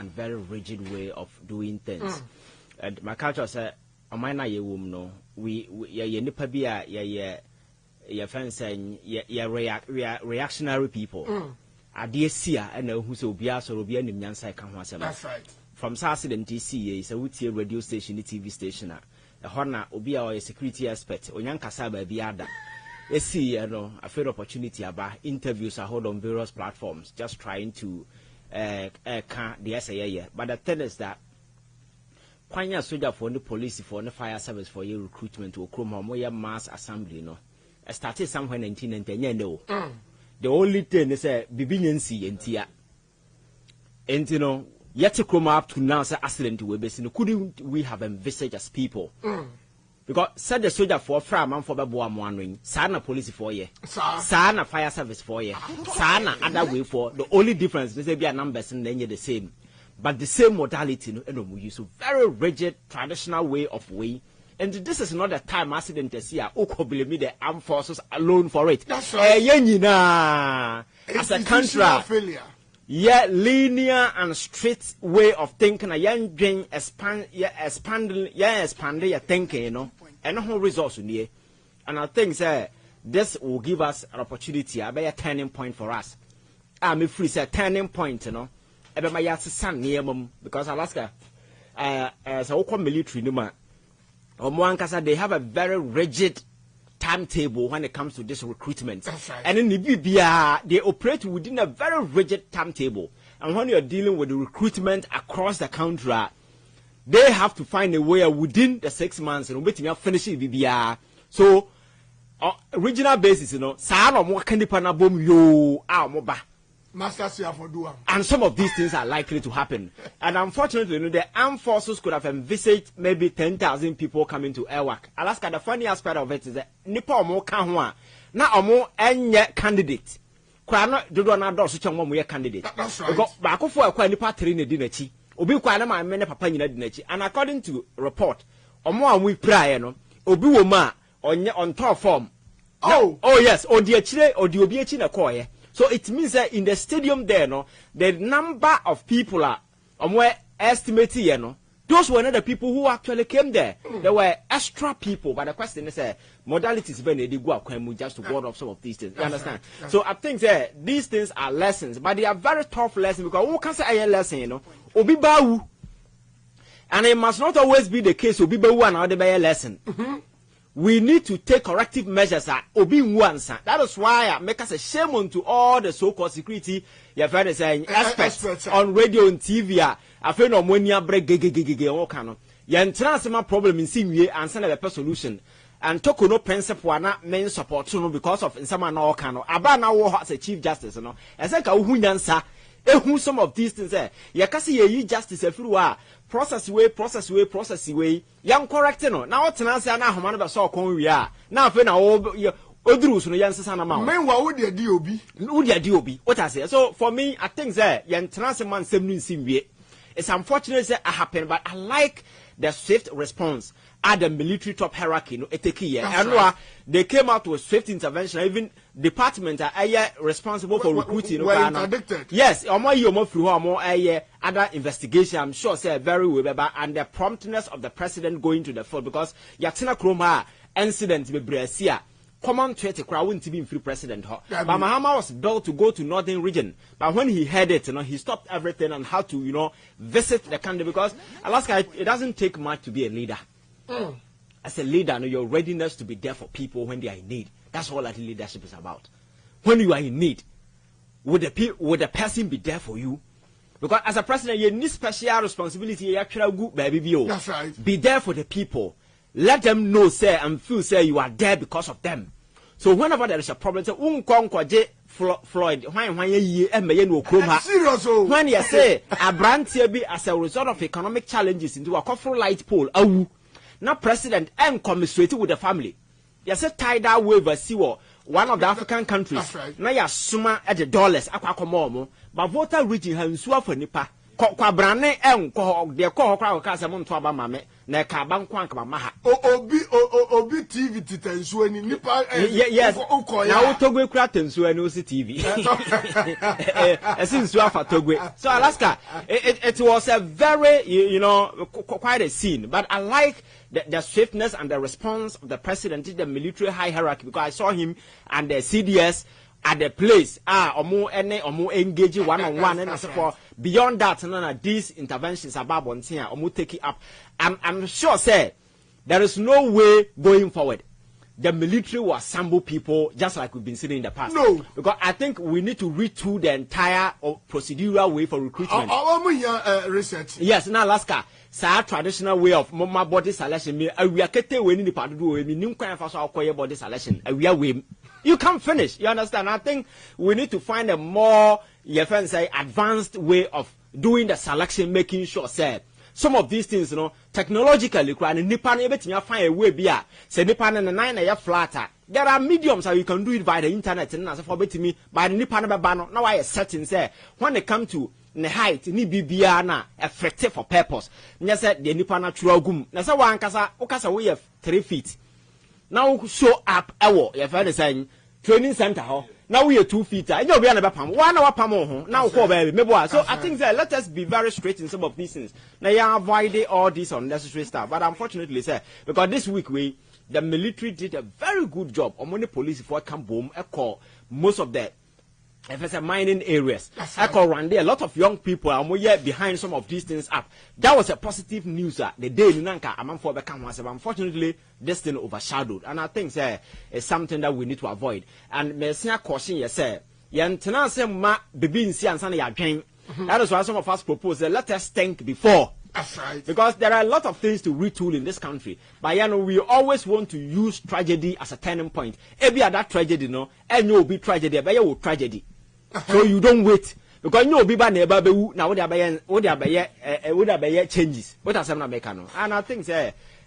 and very rigid way of doing things. And my culture said, "Amina ye woman no, we nipa biya ye friends saying ye reactionary people. Adeɛ si a ɛna ehu sɛ obi asɔrɔ obi anim nyansa ɛka ho asɛm. That's right. From accident TC is a wutie radio station TV station a hona obi a security expert onyankasa ba bi ada. Esi no a fair opportunity about interviews are held on various platforms just trying to can the essay. But the thing is that kwanya soldier for the police for the fire service for your recruitment to Okroma mass assembly no. I started somewhere in 1990. The only thing is a bibinyansi entia. And you know, yet to come up to now say accident we base couldn't we have envisaged as people? Because said the soldier for from and for the boy wondering, sana police for ye, sana fire service for ye, sana other way for the only difference is be a numbers and then you're the same. But the same modality no we use a very rigid traditional way of way. And this is not the time accident is here. Oko blame the armed forces alone for it. That's right. As a country, yeah, linear and straight way of thinking. A young brain expand your thinking, you know, and no results in here. And I think this will give us an opportunity, a turning point for us. I'm free say turning point, you know. Ebe my yatsi san near mum because Alaska, as a local military, no man. They have a very rigid timetable when it comes to this recruitment. That's right. And in the BBR, they operate within a very rigid timetable. And when you're dealing with the recruitment across the country, they have to find a way within the 6 months and waiting to finish the BBR. So, regional basis, you know, and some of these things are likely to happen. And unfortunately, you know, the armed forces could have envisaged maybe 10,000 people coming to El-WAK. Alaska, the funny aspect of it is that Nipa Omo Kanwa, now Omo enye candidate. Kwano dodo na do so chenwo mo ye candidate. That's right. Because baako fo akwa nipa 3 na di nachi. Obi kwa na ma me papa nyina di nachi. And according to report, Omo amu praye no, obi wo ma onye on top form. Oh yes, odi achire, odi obi achi na koye. So it means that in the stadium there, no, the number of people are estimated, you know, those were not the people who actually came there. There were extra people, but the question is, modalities when they go just to ward off some of these things. You understand? Right. So I think that these things are lessons, but they are very tough lessons because who can say a lesson, you know, obi bawu, and it must not always be the case. Obi bawu and other a lesson. We need to take corrective measures at Obi Nwansa. That is why I make us a shame unto all the so-called security your friend is saying experts on radio and TV. Afenyo monia break all kind of. Transfer problem in same way and send a solution. And talk no principle na main support no because of in some all kind of. Aba na wo as a chief justice no. Ese ka hu nyansa. Who some of these things ya kasi ye justice everywhere process way young correct no now tenancy na ahoma no be so kon wi a na afa na oduru so no yan sesa na ma meanwhile wo de obi what I say. So for me I think that yan tenancy man sem no nsim wie. It's unfortunate that it happened, but I like the swift response at the military top hierarchy. No, and they came out with swift intervention. Even departments are responsible for recruiting. Yes, other investigation. I'm sure say very well, and the promptness of the president going to the field because Yatina Kroma incident with Brazil. Common trait crowd wouldn't be free president. But Mahama was built to go to northern region. But when he heard it, you know, he stopped everything and had to, you know, visit the country because Alaska, it doesn't take much to be a leader. As a leader, you know, your readiness to be there for people when they are in need. That's all that leadership is about. When you are in need, would the person be there for you? Because as a president, you need special responsibility. You actually good, baby. That's right. Be there for the people. Let them know, say, and feel, say, you are there because of them. So whenever there is a problem, say, Floyd, when you say, a brand be as a result of economic challenges into a coffee light pole, now president and commiserate with the family. You say, tie that waiver, see what one of the African countries. That's right. Now you summa at the dollars, but voter region has for nipa. Kwa brane en ko de ko crowd ka se mo to aba mame na ka bankwan ka maha obi TV titensuo ni nipa yes na Togwe kura tensuo ni osi TV esinsu afa Togwe. So Alaska, it was a very quite a scene, but I like the swiftness and the response of the president to the military high hierarchy, because I saw him and the CDS at the place omo engage one-on-one and so for beyond that none of these interventions about bontia omo take it up. I'm sure say there is no way going forward the military will assemble people just like we've been seeing in the past. No, because I think we need to retool the entire procedural way for recruitment. Research. Yes, now Alaska, sa traditional way of mama body selection. We are getting we need the part to do. We need to acquire body selection. We are we. You can't finish. You understand? I think we need to find a more, advanced way of doing the selection, making sure, say, some of these things, technologically, find a way there. Say, flatter. There are mediums how you can do it by the internet, and as for me, by the Nipan now I setting say, when they come to the height, ni bibiana, effective for purpose. Yes, the Nipana Churagum. Nasa one Okasa, we have 3 feet. Now show up your friend is saying training center. Now we are 2 feet. I know we are never 1 hour per more. Now baby. So I think that let us be very straight in some of these things. Now you avoid all this unnecessary stuff. But unfortunately, sir, because this week the military did a very good job. On the police for come boom, call most of the mining areas. I call around there. A lot of young people are more behind some of these things up. That was a positive news. The day in Nanka, I'm for become once. Unfortunately, this thing overshadowed. And I think it's something that we need to avoid. And Messia caution, yes, sir. Yantana se ma bibi nsi ansana ya dwen. That is why some of us propose that let us think before. That's right. Because there are a lot of things to retool in this country. But we always want to use tragedy as a turning point. Every other tragedy, and you'll be tragedy, but you will tragedy. So you don't wait. Because people never be now would have changes. What are some Americano? And I think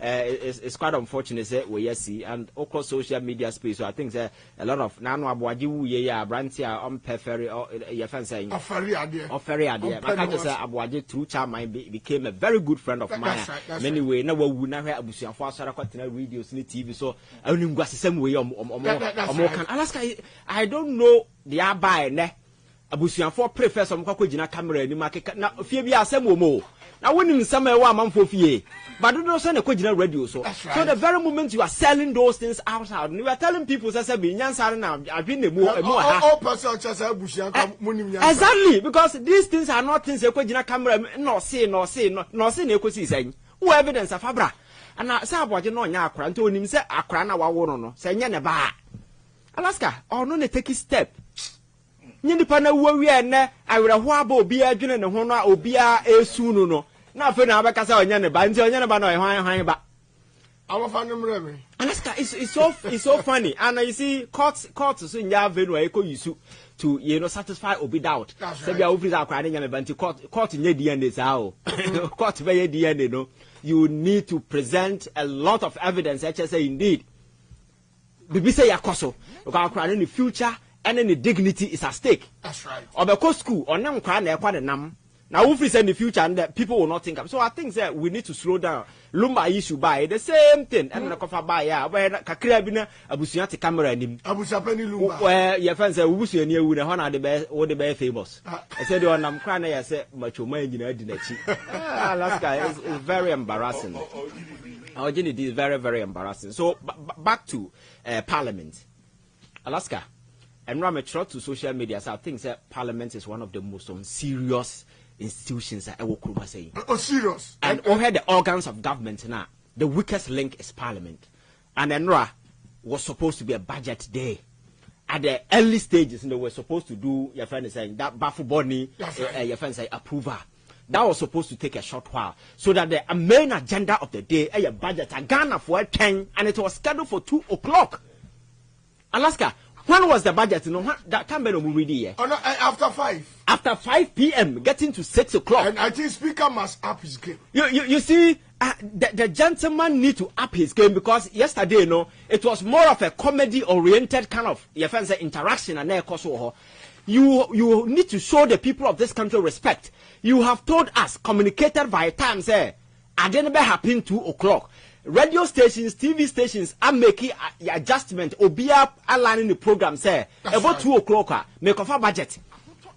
it's quite unfortunate we see and across social media space. So I think a lot of Nano Abuaji ya Brantia on Periphery or your friend saying very idea. I can't just say Abuaji through charm became a very good friend of mine. Anyway, no one would not have Abusia for Sarakotana videos in TV. So I only was the same way Alaska. I don't know the Abai Abusian for prefer some cockojina camera in the market. Now, Fibia Samumo. Now, when in summer, 1 month for fee, but don't send a cojina radio. So, so the very moment you are selling those things outside, you are telling people, as I've been now, I've been more. Exactly, because these things are not things a cojina camera, nor say, saying, who evidence of Fabra. And I saw what you know, Yakran told him, say, Akrana Wawono, saying, Yanaba. Alaska, or no, take a step. Nindipana we na awira ho aba obi adwene ne ho no obi a esunu no na afa na abakasa onyane ba nti onyane ba no hwan ba awofa no mreme. Alaska it's so funny, and you see courts so nya venue e ko yisu to satisfy obi doubt say bia office akwa ne nyame ba nti court nya DNA sa o court be DNA no, you need to present a lot of evidence such as indeed bibi say yakoso because akwa in the future and any dignity is at stake. That's right. Or because school or nam cry nam. Now if we say in the future and that people will not think of. So I think that we need to slow down. Lumba issue by the same thing. And the cover by where Kakrabina Abusiati camera in him. Abusapeni Lumba. Where your friends say Wusu and you would honor the best or the best famous. I said on I'm crying, I said much your mind didn't Alaska is very embarrassing. Our Jenny is very, very embarrassing. So back to Parliament. Alaska. And Rametrot to social media, so I think that Parliament is one of the most unserious institutions that I will say. Oh, serious. And over the organs of government now, the weakest link is Parliament. And Enra was supposed to be a budget day. At the early stages, they were supposed to do, your friend is saying, that Bafu Boni, your friend say, approval. That was supposed to take a short while. So that the main agenda of the day, a budget, a Ghana for 10, and it was scheduled for 2 o'clock. Alaska. When was the budget? That can't be no movie. Oh no, after 5. After 5 p.m., getting to 6 o'clock. And I think Speaker must up his game. You see, the gentleman need to up his game because yesterday, it was more of a comedy-oriented kind of interaction and you need to show the people of this country respect. You have told us, communicated via time, say, I didn't happen 2 o'clock. Radio stations, TV stations are making adjustment. Obia aligning the program say about 2 o'clock. Make of a budget.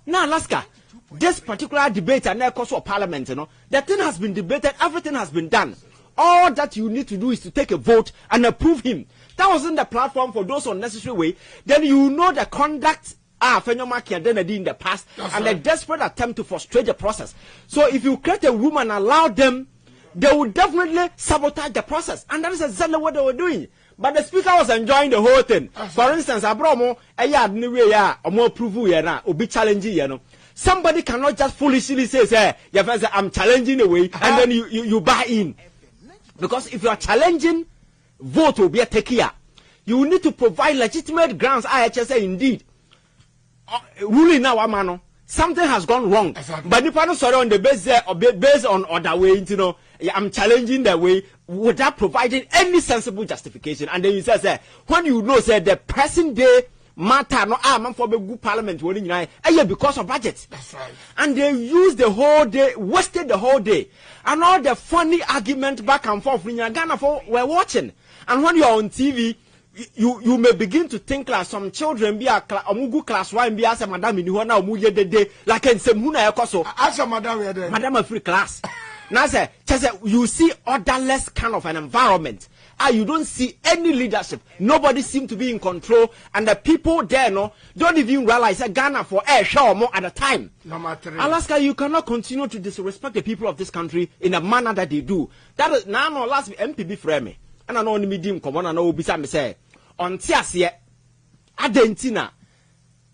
Now, Alaska, this particular debate and course of Parliament, you know, the thing has been debated. Everything has been done. All that you need to do is to take a vote and approve him. That wasn't the platform for those unnecessary way. Then you know the conduct Afenyo Markins and then in the past and the desperate attempt to frustrate the process. So if you create a room and allow them, they will definitely sabotage the process, and that is exactly what they were doing. But the speaker was enjoying the whole thing. For instance, Abromo, be challenging, you know. Somebody cannot just foolishly say, I'm challenging the way, and then you buy in. Because if you are challenging, vote will be a takia. You need to provide legitimate grounds. I say indeed, ruling now, mano. Something has gone wrong. But if I'm sorry on the based on other way, you know, I'm challenging the way without providing any sensible justification. And then you say, when you know, say the present day matter, no, man for the good parliament, because of budget. That's right. And they used the whole day, wasted the whole day. And all the funny argument back and forth in Ghana we're watching. And when you're on TV, you may begin to think like some children be a omugu class 1 be as a madam in Huana Omuye de day like in Semuna Ekoso. As a madam, madam a free class. Now say, you see orderless kind of an environment. You don't see any leadership. Nobody seems to be in control, and the people there don't even realize that Ghana for air show more at a time. Alaska, you cannot continue to disrespect the people of this country in a manner that they do. That is now last MPB frame. And I know the medium come on and know beside me say on Tiasia Adentina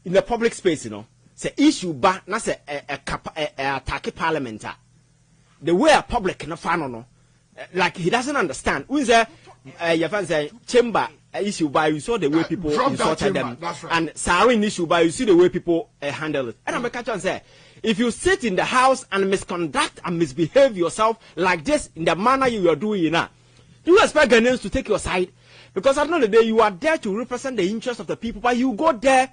in the public space, you know, say issue ba na say attack parliament. The way a public no fan no, like he doesn't understand. Who is your fan say chamber issue by you saw the way people insulted them, right. And Sarin issue by you see the way people handle it. And I'm catch and say, if you sit in the house and misconduct and misbehave yourself like this in the manner you are doing now, do you expect Ghanaians to take your side? Because at the end of the day, you are there to represent the interests of the people, but you go there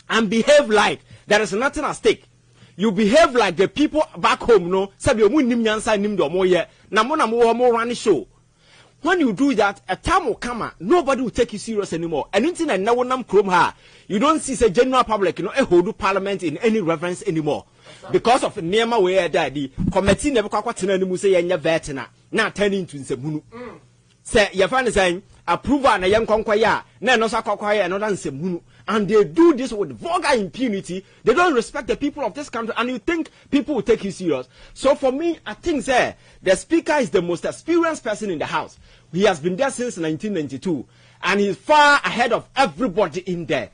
and behave like there is nothing at stake. You behave like the people back home, no? When you do that, a time will come, nobody will take you serious anymore. And anything that no one you don't see the general public, hold parliament in any reverence anymore. Because of Nema where the committee never quite say now turning into Sebunu. Say your fan is saying approval and a young conquaya, no sakwaya and another Sebunu. And they do this with vulgar impunity. They don't respect the people of this country, and you think people will take you serious. So for me, I think the speaker is the most experienced person in the house. He has been there since 1992, and he's far ahead of everybody in there.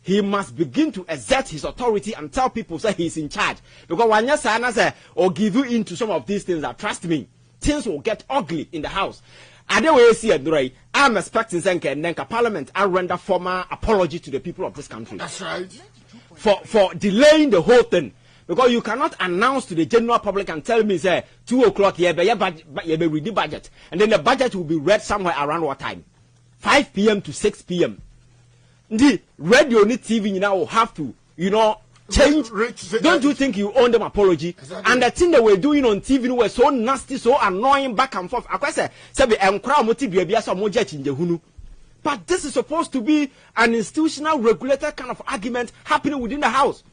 He must begin to exert his authority and tell people that he's in charge. Because when you say or give you into some of these things, trust me, things will get ugly in the house. And then we see it, I'm expecting Senka Parliament and render formal apology to the people of this country. That's right. For delaying the whole thing. Because you cannot announce to the general public and tell me, say, 2 o'clock, you be read the budget. And then the budget will be read somewhere around what time? 5 p.m. to 6 p.m. The radio and TV now will have to, change. Don't you think you owe them apology? Exactly. And the thing they were doing on TV were so nasty, so annoying, back and forth. But this is supposed to be an institutional regulated kind of argument happening within the house.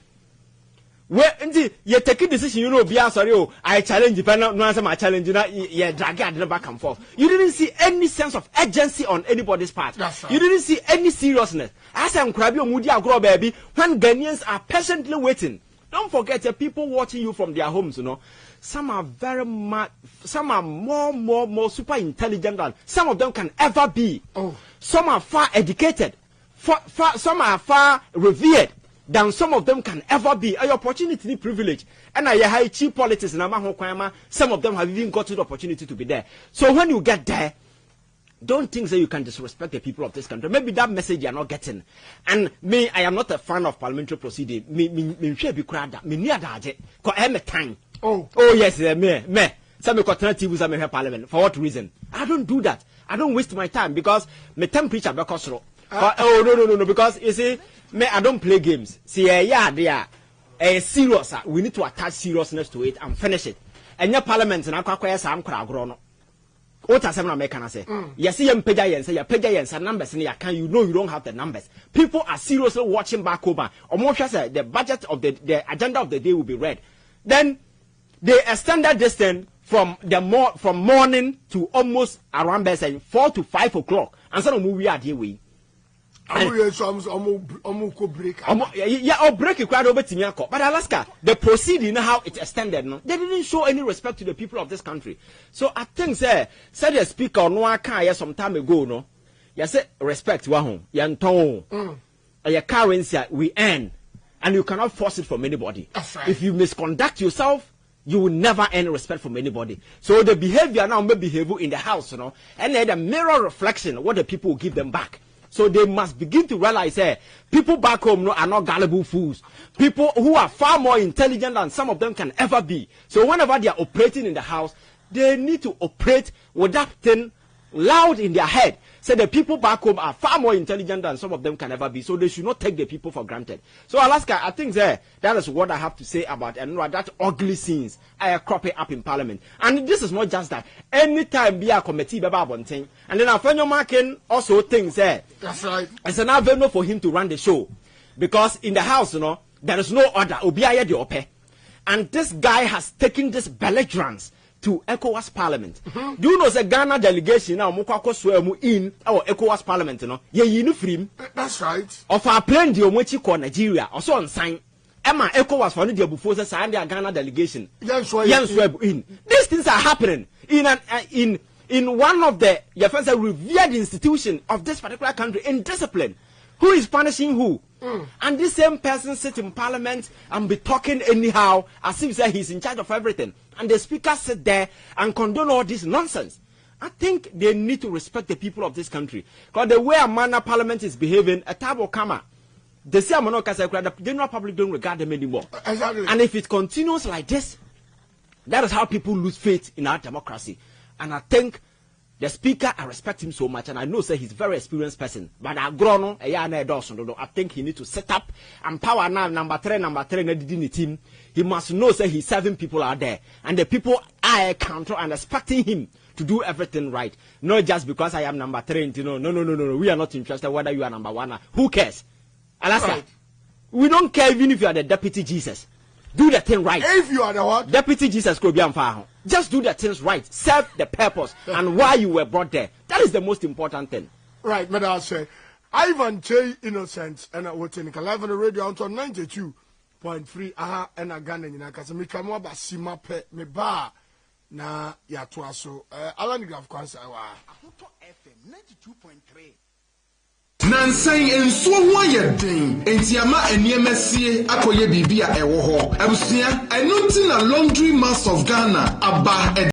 Where indeed you take a decision, I challenge you, no answer my challenge, drag back and forth. You didn't see any sense of urgency on anybody's part. Right. You didn't see any seriousness. As I'm crabbing Moody grow baby, when Ghanaians are patiently waiting. Don't forget the people watching you from their homes, Some are very mad, some are more super intelligent than some of them can ever be. Oh. Some are far educated, some are far revered than some of them can ever be. An opportunity privilege. And I high cheap politics and some of them have even got the opportunity to be there. So when you get there, don't think that you can disrespect the people of this country. Maybe that message you are not getting. And me, I am not a fan of parliamentary proceeding. Me share be crowd. Me near that. Cause I am a time. Oh yes, me. Some alternative some here parliament. For what reason? I don't do that. I don't waste my time because my temperature because no. Because you see, me, I don't play games. See, they are serious. We need to attach seriousness to it and finish it. enya parliament na akwa sa ankora agro no what asem na make na say yes ye mpega yensa numbers ni can you know you don't have the numbers. People are seriously watching back over. Omo say the budget of the agenda of the day will be read. Then they extended this thing from morning to almost around 4 to 5 o'clock. And so we are here we. Break it quite over to but Alaska, the proceeding how it extended, no, they didn't show any respect to the people of this country. So I think said the speaker no can some time ago, no, you said respect wahon, yanton, your currency we earn, and you cannot force it from anybody. Right. If you misconduct yourself, you will never earn respect from anybody. So the behavior now may behave in the house, you know, and then the mirror reflection what the people will give them back. So they must begin to realize people back home are not gullible fools. People who are far more intelligent than some of them can ever be. So whenever they are operating in the house, they need to operate with that thing loud in their head. So the people back home are far more intelligent than some of them can ever be. So they should not take the people for granted. So Alaska, I think that is what I have to say about and that ugly scenes are cropping up in Parliament. And this is not just that. Anytime be a committee about one thing, and then Afenyo Markins also thinks that's right. It's an avenue for him to run the show, because in the house, you know, there is no order. Obiaye de ope, and this guy has taken this belligerence to ECOWAS Parliament. Do you know the Ghana delegation now mukwa swear mu in our ECOWAS Parliament, you know? Ye free. That's right. Of our plane the omochi ko Nigeria also on sign. Emma ECOWAS for the before the sign the Ghana delegation. Yes, swear in. These things are happening in one of the revered institution of this particular country in discipline. Who is punishing who? And this same person sit in Parliament and be talking anyhow as if he's in charge of everything. And the speaker sit there and condone all this nonsense. I think they need to respect the people of this country. Because the way a manner Parliament is behaving, a table kama. They say the general public don't regard them anymore. Exactly. And if it continues like this, that is how people lose faith in our democracy. And I think the speaker, I respect him so much, and I know say he's a very experienced person. But I think he needs to set up and power now number three in the team. He must know say he's serving people out there, and the people are counter and expecting him to do everything right. Not just because I am number 3, you know. No. We are not interested whether you are number 1. Who cares? Alaska, right. We don't care even if you are the deputy Jesus. Do the thing right. If you are the what? Deputy Jesus could be on. Just do the things right. Serve the purpose and why you were brought there. That is the most important thing. Right, but I'll say, Ivan J. Innocent and I was in live on the radio on 92.3. Aha, and I Ghana in Akasamika Moba Sima Pe me ba na ya twaso. Alan Graf Kwanza. FM 92.3. Nansai ensuo ho ayeden entiama eniemesie akoye bibia ewo ho abusua enunti na Laundry Mass of Ghana aba